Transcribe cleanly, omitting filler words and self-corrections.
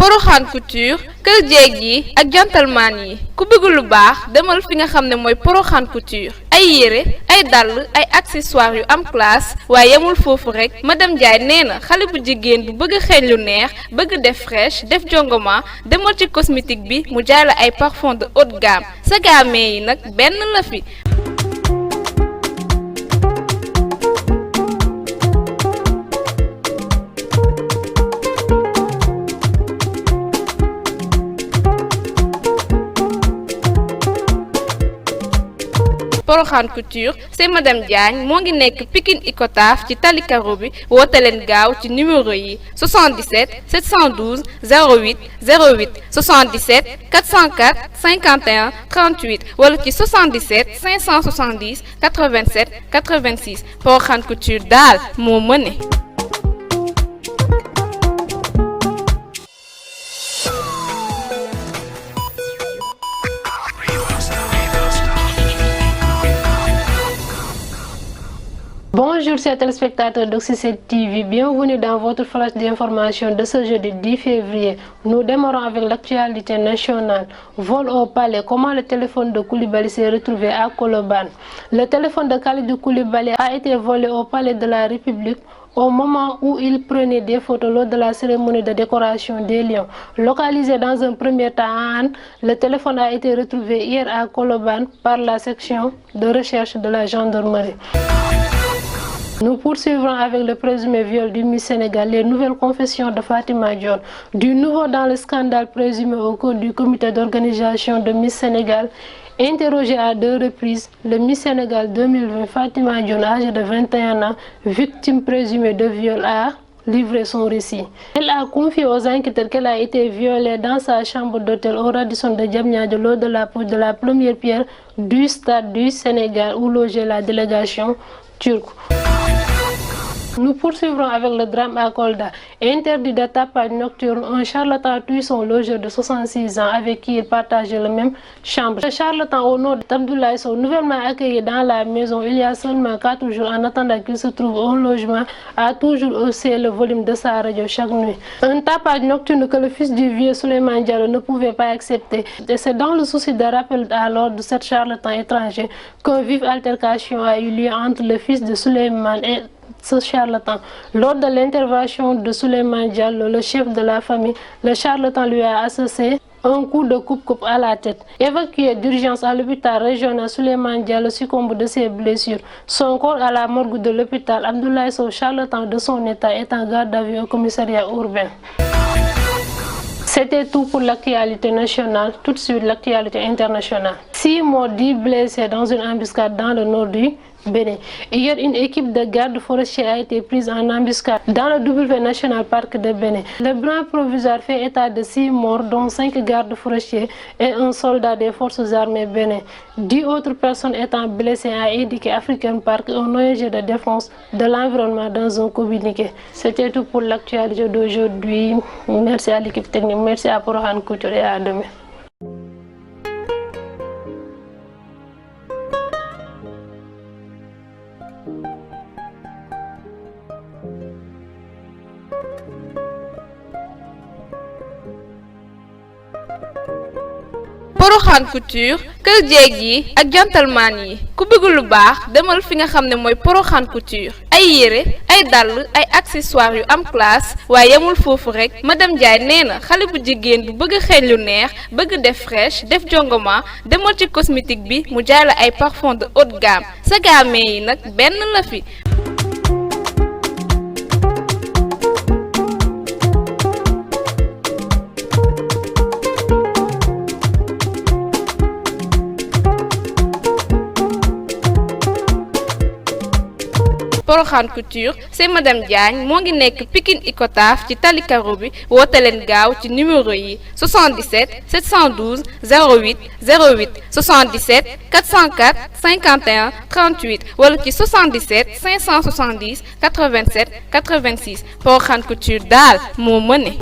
Porokhane Couture kër jeeg yi ak gentleman yi ku bëgg lu baax demal fi nga xam ne mooy Porokhane Couture ay yére ay dàll ay accessoires yu am classe waaye yemul foofu rek madame Ndiaye nee na xale bu jigéen bu bëgg xeeñ lu neex bëgg def fraîche def jongoma demal ci cosmétique bi mu jaay la ay parfum de haute gamme sa gamme yi nag benn la fi. Porokhane Couture c'est madame Diagne moo ngi nekk Pikine Icotaf ci tali karo bi woote leen gaaw ci numéro yi 77 712 08 08 77 404 51 38 wala ci 77 570 87 86 Porokhane Couture daal moo mëne. Bonjour chers téléspectateurs d'Oxy7 TV, bienvenue dans votre flash d'information de ce jeudi 10 février. Nous démarrons avec l'actualité nationale. Vol au palais, comment le téléphone de Koulibaly s'est retrouvé à Colobane. Le téléphone de Kalidou Koulibaly a été volé au palais de la République au moment où il prenait des photos lors de la cérémonie de décoration des Lions. Localisé dans un premier temps à Hann, le téléphone a été retrouvé hier à Colobane par la section de recherche de la gendarmerie. Nous poursuivrons avec le présumé viol du Miss Sénégal, les nouvelles confessions de Fatima Dione. Du nouveau dans le scandale présumé au cours du comité d'organisation de Miss Sénégal. Interrogée à 2 reprises, le Miss Sénégal 2020, Fatima Dione, âgée de 21 ans, victime présumée de viol, a livré son récit. Elle a confié aux enquêteurs qu'elle a été violée dans sa chambre d'hôtel au Radisson de Diamniadio lors de la pose de la première pierre du stade du Sénégal où logeait la délégation turque. Nous poursuivrons avec le drame à Kolda. Interdit de tapage nocturne, un charlatan tue son logeur de 66 ans avec qui il partageait la même chambre. Le charlatan au nom d'Abdoulaye Sow, nouvellement accueilli dans la maison il y a seulement 4 jours en attendant qu'il se trouve au logement, a toujours haussé le volume de sa radio chaque nuit. Un tapage nocturne que le fils du vieux Souleymane Diallo ne pouvait pas accepter. Et c'est dans le souci de rappel à l'ordre de cet charlatan étranger qu'une vive altercation a eu lieu entre le fils de Souleymane et ce charlatan. Lors de l'intervention de Souleymane Diallo, le chef de la famille, le charlatan lui a associé un coup de coupe-coupe à la tête. Évacué d'urgence à l'hôpital régional, Souleymane Diallo succombe de ses blessures. Son corps à la morgue de l'hôpital. Abdoulaye Sow, charlatan de son état, est en garde à vue au commissariat urbain. C'était tout pour l'actualité nationale. Tout de suite, l'actualité internationale. 6 morts, 10 blessés dans une embuscade dans le nord du Bénin. Hier, une équipe de gardes forestiers a été prise en embuscade dans le W National Park de Bénin. Le bilan provisoire fait état de 6 morts, dont 5 gardes forestiers et un soldat des forces armées bénin. 10 autres personnes étant blessées, a indiqué African Park, un ONG de défense de l'environnement dans un communiqué. C'était tout pour l'actualité d'aujourd'hui. Merci à l'équipe technique, merci à Porokhane Couture et à demain. Porokhane Couture kër jeeg yi ak gentleman yi ku bëgg lu baax demal fi nga xam ne mooy Porokhane Couture ay yére ay dàll ay accessoires yu am classe waaye yemul foofu rek madame Ndiaye nee na xale bu jigéen bu bëgg xeeñ lu neex bëgg def fraîche def jongoma demal ci cosmétique bi mu jaay la ay parfum de haute gamme sa gamme yi nag benn la fi. Porokhane Couture c'est madame Diagne moo ngi nekk Pikine Icotaf ci tali karo bi woote leen gaaw ci numéro yi 77 712 08 08 77 404 51 38 wala ci 77 570 87 86 Porokhane Couture daal moo mëne.